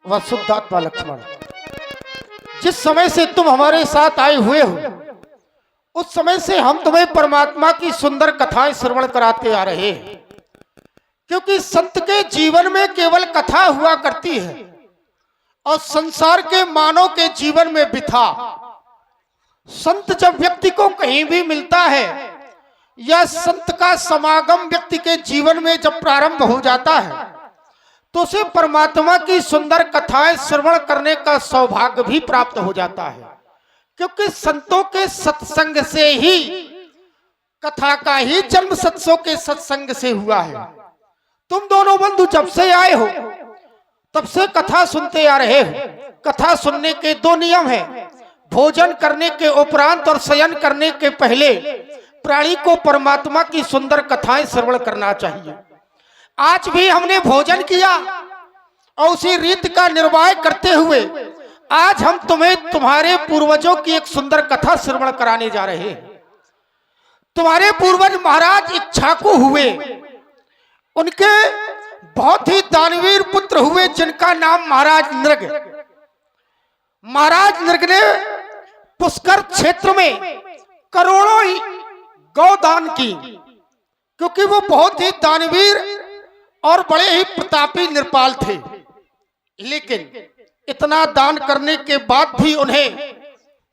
व शुद्धात्मा लक्ष्मण, जिस समय से तुम हमारे साथ आए हुए हो उस समय से हम तुम्हें परमात्मा की सुंदर कथाएं श्रवण कराते आ रहे हैं। क्योंकि संत के जीवन में केवल कथा हुआ करती है और संसार के मानव के जीवन में बिथा। संत जब व्यक्ति को कहीं भी मिलता है या संत का समागम व्यक्ति के जीवन में जब प्रारंभ हो जाता है तो उसे परमात्मा की सुंदर कथाएं श्रवण करने का सौभाग्य भी प्राप्त हो जाता है। क्योंकि संतों के सत्संग से ही, कथा का ही जन्म सत्सों के सत्संग से हुआ है। तुम दोनों बंधु जब से आए हो तब से कथा सुनते आ रहे हो। कथा सुनने के दो नियम हैं, भोजन करने के उपरांत और शयन करने के पहले प्राणी को परमात्मा की सुंदर कथाएं श्रवण करना चाहिए। आज भी हमने भोजन किया और उसी रीत का निर्वाह करते हुए आज हम तुम्हें तुम्हारे पूर्वजों की एक सुंदर कथा श्रवण कराने जा रहे हैं। तुम्हारे पूर्वज महाराज इक्ष्वाकु हुए, उनके बहुत ही दानवीर पुत्र हुए जिनका नाम महाराज नृग। महाराज नृग ने पुष्कर क्षेत्र में करोड़ों ही गौदान की, क्योंकि वो बहुत ही दानवीर और बड़े ही प्रतापी नृपाल थे। लेकिन इतना दान करने के बाद भी उन्हें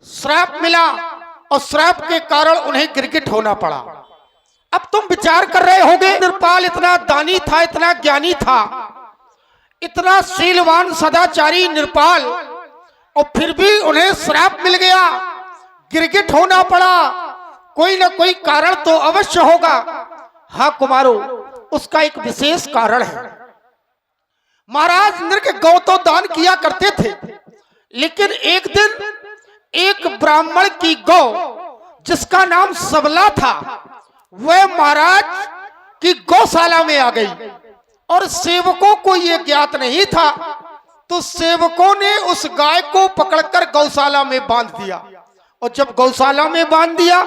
श्राप मिला और श्राप के कारण उन्हें गिरगिट होना पड़ा। अब तुम विचार कर रहे होंगे, नृपाल इतना दानी था, इतना ज्ञानी था, इतना शीलवान सदाचारी नृपाल, और फिर भी उन्हें श्राप मिल गया, गिरगिट होना पड़ा। कोई ना कोई कारण तो अवश्य होगा। हाँ कुमारों, उसका एक विशेष कारण है। महाराज नृग गौ तो दान किया करते थे, लेकिन एक दिन एक ब्राह्मण की गौ जिसका नाम सबला था वह महाराज की गौशाला में आ गई और सेवकों को यह ज्ञात नहीं था। तो सेवकों ने उस गाय को पकड़कर गौशाला में बांध दिया, और जब गौशाला में बांध दिया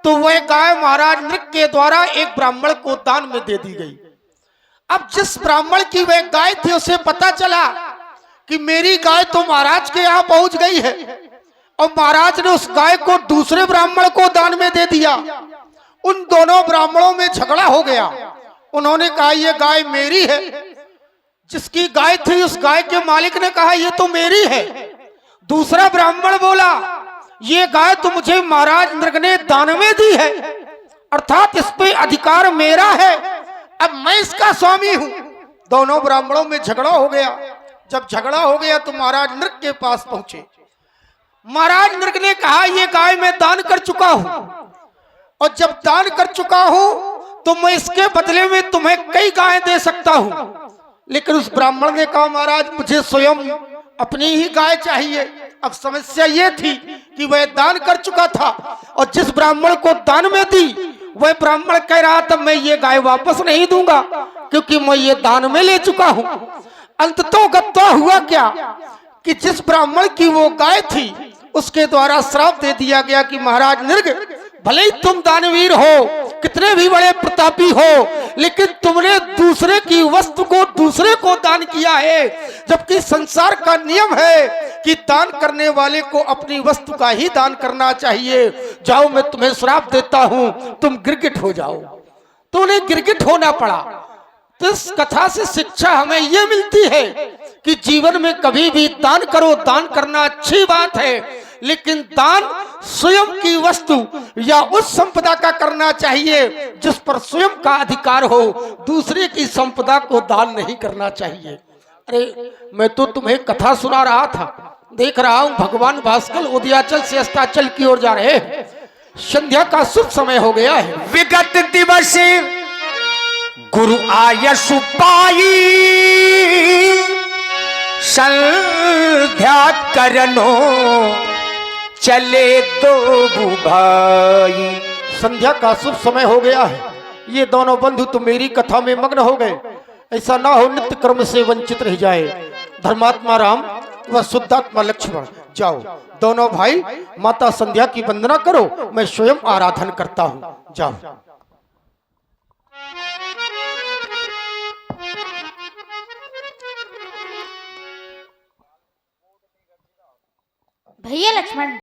तो वह गाय महाराज नृग के द्वारा एक ब्राह्मण को दान में दे दी गई। अब जिस ब्राह्मण की वह गाय थी उसे पता चला कि मेरी गाय तो महाराज के यहाँ पहुंच गई है, और महाराज ने उस गाय को दूसरे ब्राह्मण को दान में दे दिया। उन दोनों ब्राह्मणों में झगड़ा हो गया। उन्होंने कहा ये गाय मेरी है, जिसकी गाय थी उस गाय के मालिक ने कहा ये तो मेरी है। दूसरा ब्राह्मण बोला ये गाय तो मुझे महाराज नृग ने दान में दी है, अर्थात इस पे अधिकार मेरा है, अब मैं इसका स्वामी हूं। दोनों ब्राह्मणों में झगड़ा हो गया। जब झगड़ा हो गया तो महाराज नृग के पास पहुंचे। महाराज नृग ने कहा ये गाय मैं दान कर चुका हूं, और जब दान कर चुका हूं तो मैं इसके बदले में तुम्हें कई गायें दे सकता हूं। लेकिन उस ब्राह्मण ने कहा महाराज मुझे स्वयं अपनी ही गाय चाहिए। अब समस्या ये थी कि वह दान कर चुका था, और जिस ब्राह्मण को दान में दी वह ब्राह्मण कह रहा था मैं ये गाय वापस नहीं दूंगा, क्योंकि मैं ये दान में ले चुका हूं। अंततः गत्वा हुआ क्या कि जिस ब्राह्मण की वो गाय थी उसके द्वारा श्राप दे दिया गया कि महाराज नृग भले ही तुम दानवीर हो, कितने भी बड़े प्रतापी हो, लेकिन तुमने दूसरे की वस्तु को दूसरे को दान किया है, जबकि संसार का नियम है कि दान करने वाले को अपनी वस्तु का ही दान करना चाहिए। जाओ मैं तुम्हें श्राप देता हूं, तुम गिरगिट हो जाओ। तो उन्हें गिरगिट होना पड़ा। तो इस कथा से शिक्षा हमें यह मिलती है कि जीवन में कभी भी दान करो, दान करना अच्छी बात है, लेकिन दान स्वयं की वस्तु या उस संपदा का करना चाहिए जिस पर स्वयं का अधिकार हो। दूसरे की संपदा को दान नहीं करना चाहिए। अरे मैं तो तुम्हें कथा सुना रहा था, देख रहा हूं भगवान भास्कर उदयाचल से अस्ताचल की ओर जा रहे हैं। संध्या का शुभ समय हो गया है। विगत दिवस गुरु आयस पाई, संध्या करनो चले दो भाई। संध्या का शुभ समय हो गया है। ये दोनों बंधु तो मेरी कथा में मग्न हो गए। ऐसा ना हो नित्य कर्म से वंचित रह जाए। धर्मात्मा राम व शुद्धात्मा लक्ष्मण, जाओ दोनों भाई माता संध्या की वंदना करो, मैं स्वयं आराधन करता हूं। जाओ। भैया लक्ष्मण